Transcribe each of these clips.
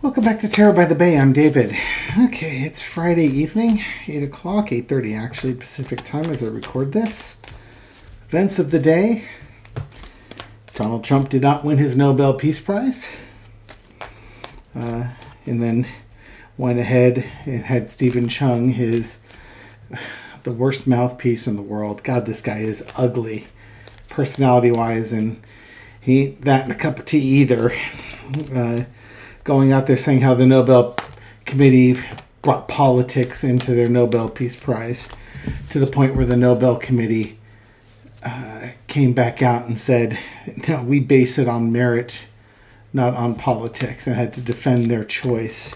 Welcome back to Tarot by the Bay. I'm David. Okay, it's Friday evening, 8 o'clock, 8:30 actually, Pacific time as I record this. Events of the day. Donald Trump did not win his Nobel Peace Prize. And then went ahead and had Stephen Chung, the worst mouthpiece in the world. God, this guy is ugly, personality-wise, and he ain't that in a cup of tea either. Going out there saying how the Nobel Committee brought politics into their Nobel Peace Prize, to the point where the Nobel Committee came back out and said, no, we base it on merit, not on politics, and had to defend their choice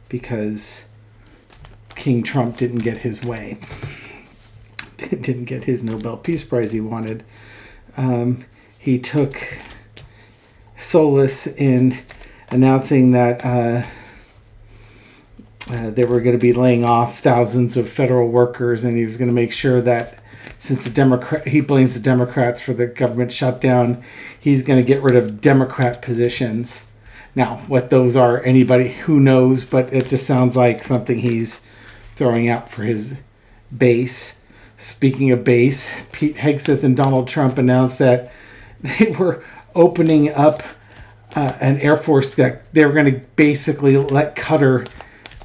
because King Trump didn't get his way. Didn't get his Nobel Peace Prize he wanted. He took solace in announcing that they were going to be laying off thousands of federal workers, and he was going to make sure that since he blames the Democrats for the government shutdown, he's going to get rid of Democrat positions. Now, what those are, anybody who knows, but it just sounds like something he's throwing out for his base. Speaking of base, Pete Hegseth and Donald Trump announced that they were opening up an Air Force, that they were going to basically let Qatar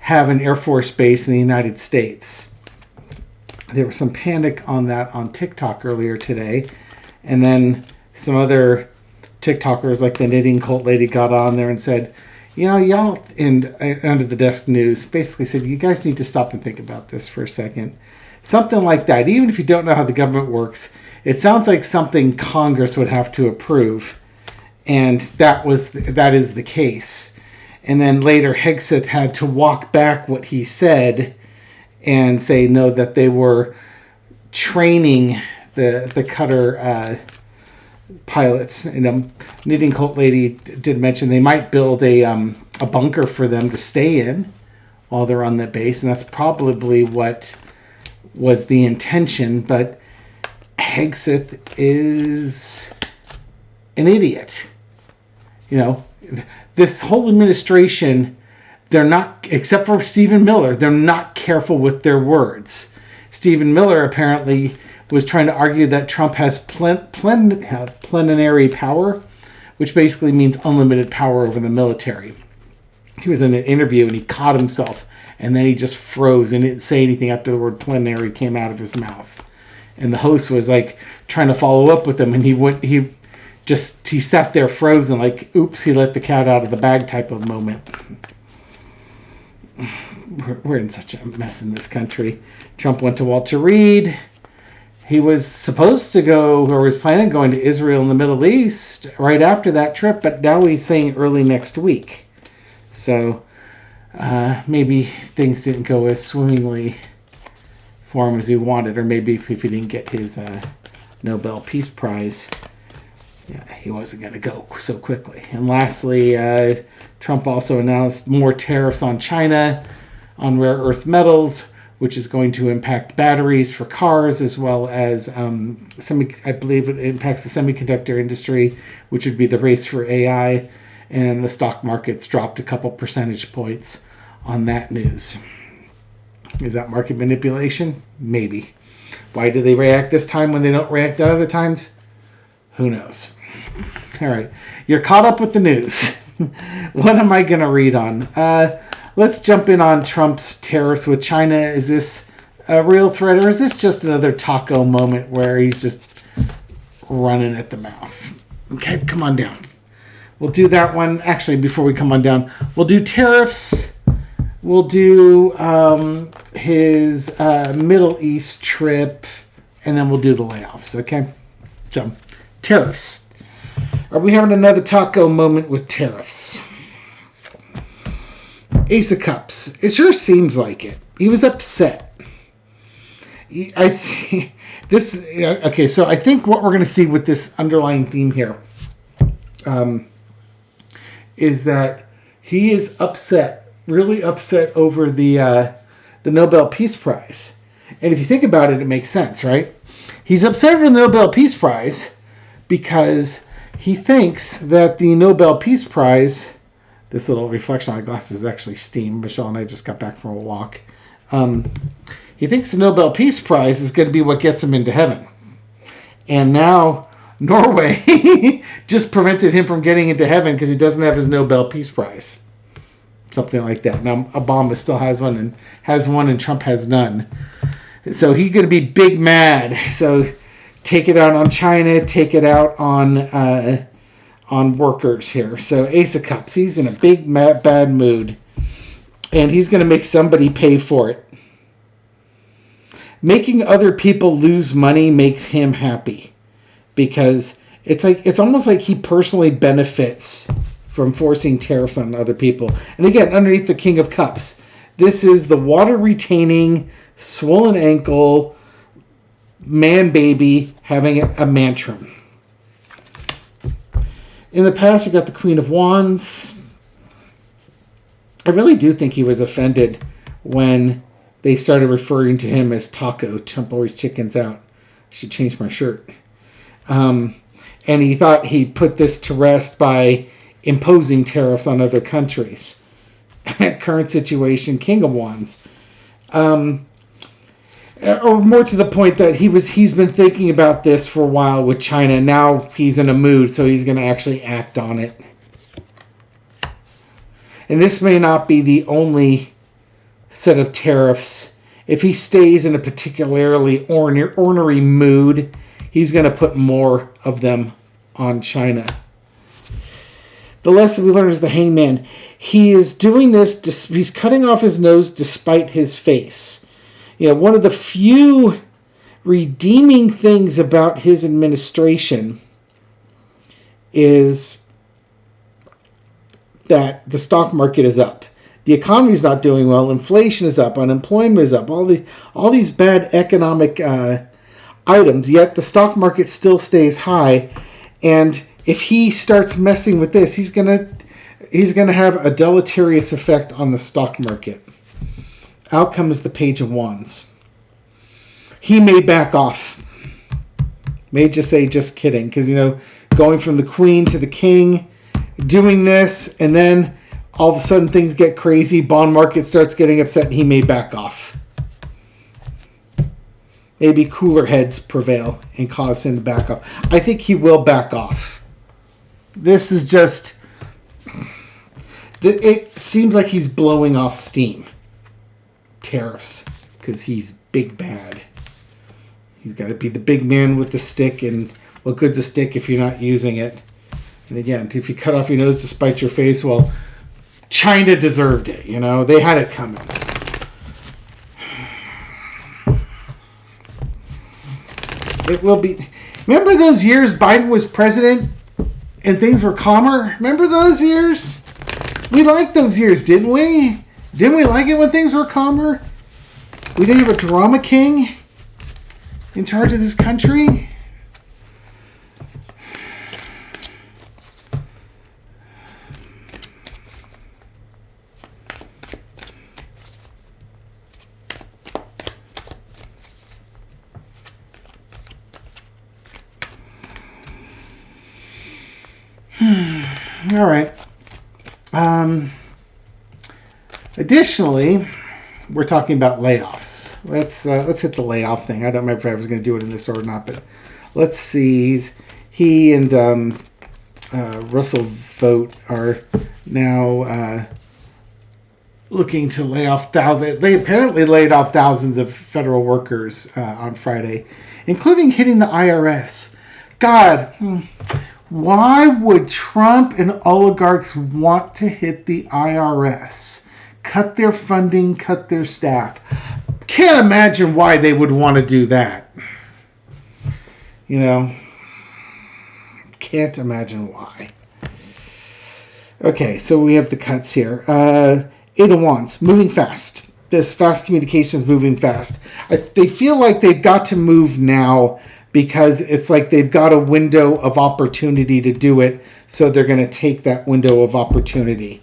have an Air Force base in the United States. There was some panic on that on TikTok earlier today. And then some other TikTokers like the Knitting Cult Lady got on there and said, you know, y'all, and Under the Desk News basically said, you guys need to stop and think about this for a second. Something like that. Even if you don't know how the government works, it sounds like something Congress would have to approve. And that is the case. And then later Hegseth had to walk back what he said and say no, that they were training the Qatar pilots. And Knitting Cult Lady did mention they might build a bunker for them to stay in while they're on that base, and that's probably what was the intention. But Hegseth is an idiot. You know, this whole administration, they're not, except for Stephen Miller, they're not careful with their words. Stephen Miller apparently was trying to argue that Trump has plenary power, which basically means unlimited power over the military. He was in an interview and he caught himself, and then he just froze and didn't say anything after the word plenary came out of his mouth. And the host was like trying to follow up with him, and he sat there frozen, like, oops, he let the cat out of the bag type of moment. We're in such a mess in this country. Trump went to Walter Reed. He was supposed to go, or was planning on going to Israel and the Middle East right after that trip, but now he's saying early next week. So maybe things didn't go as swimmingly for him as he wanted, or maybe if he didn't get his Nobel Peace Prize, he wasn't going to go so quickly. And lastly, Trump also announced more tariffs on China on rare earth metals, which is going to impact batteries for cars, as well as I believe it impacts the semiconductor industry, which would be the race for AI. And the stock market's dropped a couple percentage points on that news. Is that market manipulation? Maybe. Why do they react this time when they don't react at other times? Who knows? All right. You're caught up with the news. What am I going to read on? Let's jump in on Trump's tariffs with China. Is this a real threat, or is this just another taco moment where he's just running at the mouth? Okay, come on down. We'll do that one. Actually, before we come on down, we'll do tariffs. We'll do his Middle East trip, and then we'll do the layoffs, okay? So, tariffs. Are we having another taco moment with tariffs? Ace of Cups. It sure seems like it. He was upset. Okay, so I think what we're going to see with this underlying theme here is that he is upset, really upset over the Nobel Peace Prize. And if you think about it, it makes sense, right? He's upset over the Nobel Peace Prize because he thinks that the Nobel Peace Prize This little reflection on my glasses is actually steam. Michelle and I just got back from a walk. He thinks the Nobel Peace Prize is going to be what gets him into heaven. And now Norway just prevented him from getting into heaven because he doesn't have his Nobel Peace Prize. Something like that. Now Obama still has one, and Trump has none. So he's going to be big mad. So take it out on China, take it out on workers here. So Ace of Cups, he's in a big bad mood, and he's going to make somebody pay for it. Making other people lose money makes him happy, because it's almost like he personally benefits from forcing tariffs on other people. And again, underneath the King of Cups, this is the water retaining, swollen ankle man baby having a mantrum. In the past, you got the Queen of Wands. I really do think he was offended when they started referring to him as Taco. Trump always chickens out. I should change my shirt. And he thought he put this to rest by imposing tariffs on other countries. Current situation, King of Wands. Or more to the point that he's been thinking about this for a while with China. Now he's in a mood, so he's going to actually act on it. And this may not be the only set of tariffs. If he stays in a particularly ornery mood, he's going to put more of them on China. The lesson we learn is the Hangman. He is doing this, he's cutting off his nose despite his face. You know, one of the few redeeming things about his administration is that the stock market is up. The economy is not doing well. Inflation is up. Unemployment is up. All these bad economic items. Yet the stock market still stays high. And if he starts messing with this, he's gonna have a deleterious effect on the stock market. Outcome is the Page of Wands. He may back off. May just say, just kidding. Because, going from the Queen to the King, doing this, and then all of a sudden things get crazy, bond market starts getting upset, and he may back off. Maybe cooler heads prevail and cause him to back off. I think he will back off. This is just... It seems like he's blowing off steam. Tariffs. Because he's big bad. He's got to be the big man with the stick, and what good's a stick if you're not using it? And again, if you cut off your nose to spite your face, well, China deserved it, They had it coming. It will be... Remember those years Biden was president and things were calmer? Remember those years? We liked those years, didn't we? Didn't we like it when things were calmer? We didn't have a drama king in charge of this country? All right. Additionally, we're talking about layoffs. Let's hit the layoff thing. I don't remember if I was going to do it in this order or not, but let's see. He and Russell Vogt are now looking to lay off thousands. They apparently laid off thousands of federal workers on Friday, including hitting the IRS. God. Why would Trump and oligarchs want to hit the IRS? Cut their funding, cut their staff. Can't imagine why they would want to do that. Can't imagine why. Okay, so we have the cuts here. Eight of Wands, moving fast. This fast communication is moving fast. They feel like they've got to move now, because it's like they've got a window of opportunity to do it, so they're going to take that window of opportunity.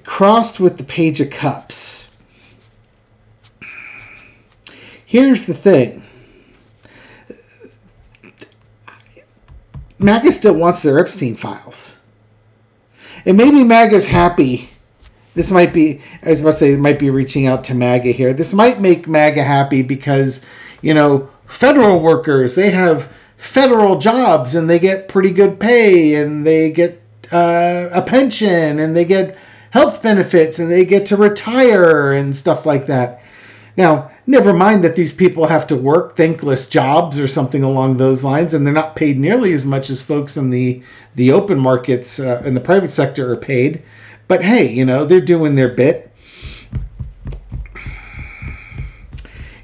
Crossed with the Page of Cups. Here's the thing. MAGA still wants their Epstein files. And maybe MAGA's happy. This might be, I was about to say, it might be reaching out to MAGA here. This might make MAGA happy because, federal workers, they have federal jobs and they get pretty good pay and they get a pension and they get health benefits and they get to retire and stuff like that. Now, never mind that these people have to work thankless jobs or something along those lines, and they're not paid nearly as much as folks in the open markets in the private sector are paid. But hey, they're doing their bit.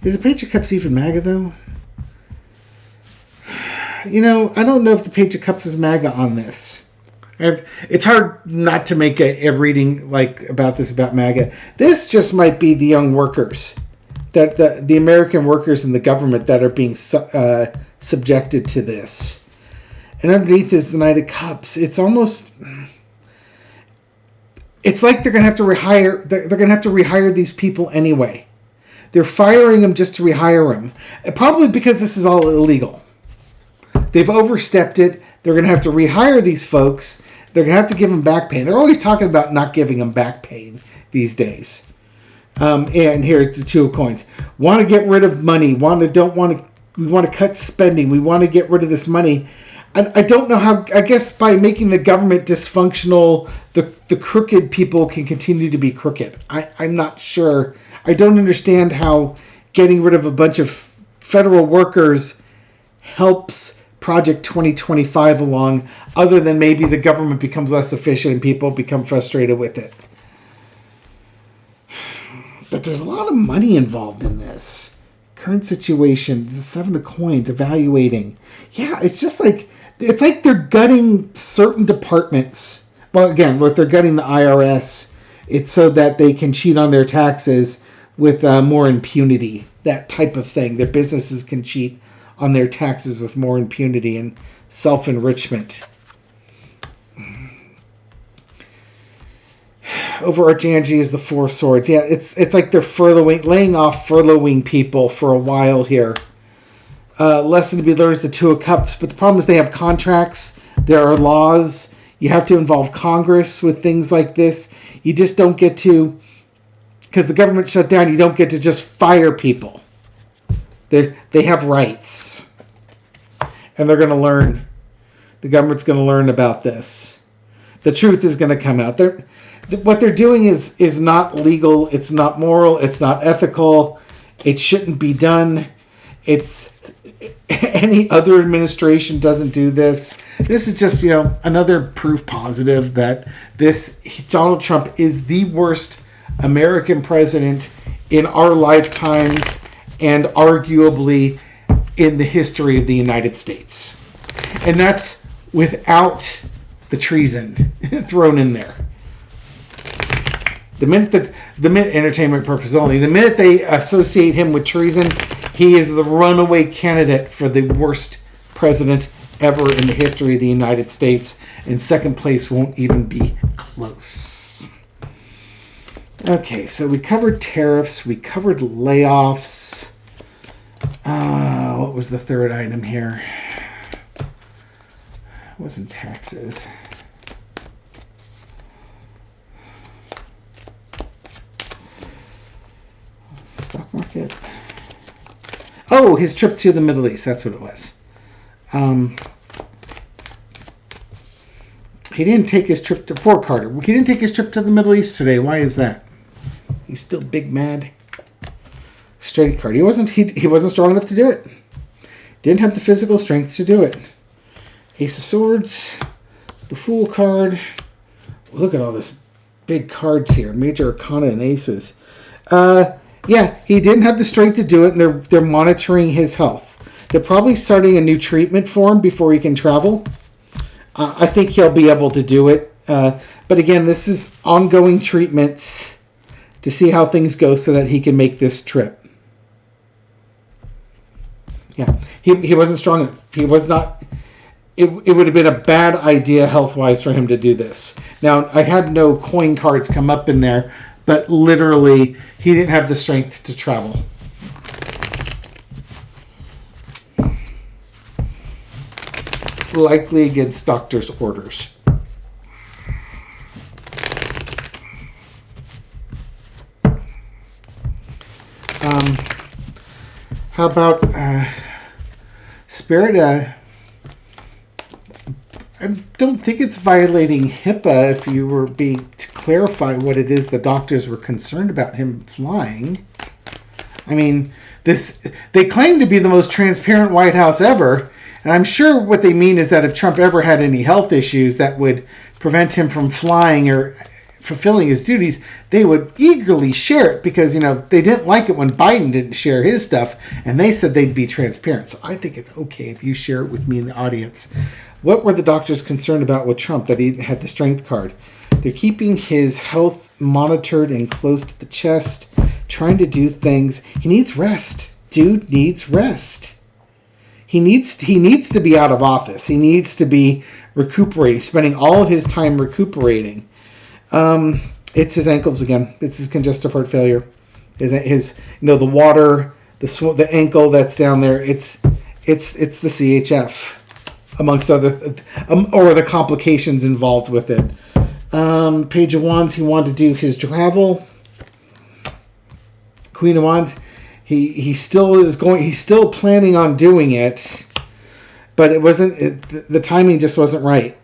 Is the Page of Cups even MAGA, though? I don't know if the Page of Cups is MAGA on this. It's hard not to make a reading about MAGA. This just might be the young workers, that the American workers in the government that are being subjected to this. And underneath is the Knight of Cups. It's almost, it's like they're gonna have to rehire. They're gonna have to rehire these people anyway. They're firing them just to rehire them, probably because this is all illegal. They've overstepped it. They're going to have to rehire these folks. They're going to have to give them back pay. They're always talking about not giving them back pay these days. And here's the Two of Coins. Want to get rid of money. We want to cut spending. We want to get rid of this money. I don't know how. I guess by making the government dysfunctional, the crooked people can continue to be crooked. I'm not sure. I don't understand how getting rid of a bunch of federal workers helps Project 2025 along, other than maybe the government becomes less efficient and people become frustrated with it. But there's a lot of money involved in this. Current situation, the Seven of Coins, evaluating. Yeah, it's like they're gutting certain departments. Well, again, they're gutting the IRS. It's so that they can cheat on their taxes with more impunity. That type of thing. Their businesses can cheat on their taxes with more impunity and self-enrichment. Overarching energy is the Four of Swords. Yeah, it's like they're furloughing people for a while here. Lesson to be learned is the Two of Cups, but the problem is they have contracts. There are laws. You have to involve Congress with things like this. You just don't get to, because the government shut down, you don't get to just fire people. They have rights. And they're going to learn. The government's going to learn about this. The truth is going to come out. What they're doing is not legal. It's not moral. It's not ethical. It shouldn't be done. Any other administration doesn't do this. This is just, another proof positive that Donald Trump is the worst American president in our lifetimes and arguably in the history of the United States. And that's without the treason thrown in there. The minute entertainment purpose only, the minute they associate him with treason, he is the runaway candidate for the worst president ever in the history of the United States. And second place won't even be close. Okay, so we covered tariffs. We covered layoffs. What was the third item here? It wasn't taxes. Stock market. Oh, his trip to the Middle East. That's what it was. He didn't take his trip to Fort Carter. He didn't take his trip to the Middle East today. Why is that? He's still big mad. Strength card. He wasn't strong enough to do it. Didn't have the physical strength to do it. Ace of Swords. The Fool card. Look at all this big cards here. Major Arcana and Aces. Yeah, he didn't have the strength to do it, and they're monitoring his health. They're probably starting a new treatment for him before he can travel. I think he'll be able to do it. But again, this is ongoing treatments to see how things go so that he can make this trip. Yeah, he wasn't strong enough. He was not. It would have been a bad idea health-wise for him to do this. Now, I had no coin cards come up in there, but literally, he didn't have the strength to travel. Likely against doctor's orders. How about Spirit? I don't think it's violating HIPAA if you were being to clarify what it is the doctors were concerned about him flying. I mean, they claim to be the most transparent White House ever, and I'm sure what they mean is that if Trump ever had any health issues that would prevent him from flying or fulfilling his duties, they would eagerly share it because, they didn't like it when Biden didn't share his stuff, and they said they'd be transparent. So I think it's okay if you share it with me in the audience. What were the doctors concerned about with Trump that he had the strength card? They're keeping his health monitored and close to the chest, trying to do things. He needs rest. Dude needs rest. He needs to be out of office. He needs to be recuperating, spending all his time recuperating. It's his ankles again. It's his congestive heart failure. His the water, the ankle that's down there. It's the CHF, amongst other, or the complications involved with it. Page of Wands, he wanted to do his travel. Queen of Wands, he's still planning on doing it, but it wasn't. The timing just wasn't right.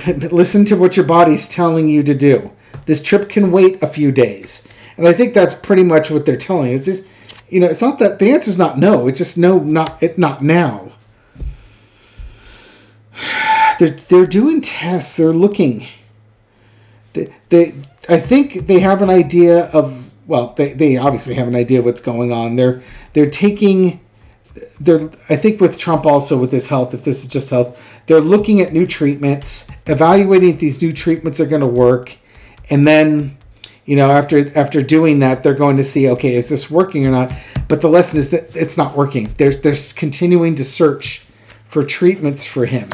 Listen to what your body's telling you to do. This trip can wait a few days, and I think that's pretty much what they're telling us. It's not that the answer's not no. It's just no, not now. They're doing tests. They're looking. I think they have an idea of. Well, they obviously have an idea of what's going on. They're taking. I think with Trump also with his health, if this is just health, they're looking at new treatments, evaluating if these new treatments are going to work, and then, after doing that, they're going to see, okay, is this working or not? But the lesson is that it's not working. They're continuing to search for treatments for him.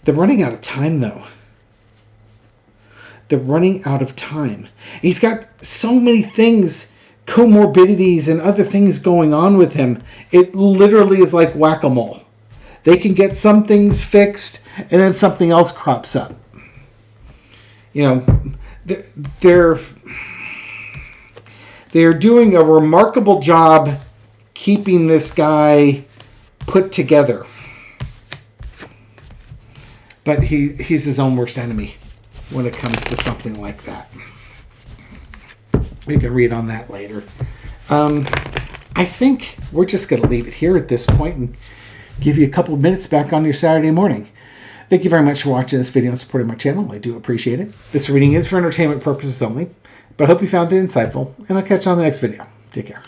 They're running out of time, though. They're running out of time. He's got so many things, comorbidities and other things going on with him. It literally is like whack-a-mole. They can get some things fixed and then something else crops up. They're doing a remarkable job keeping this guy put together. But he's his own worst enemy when it comes to something like that. We can read on that later. I think we're just going to leave it here at this point and give you a couple of minutes back on your Saturday morning. Thank you very much for watching this video and supporting my channel. I do appreciate it. This reading is for entertainment purposes only, but I hope you found it insightful, and I'll catch you on the next video. Take care.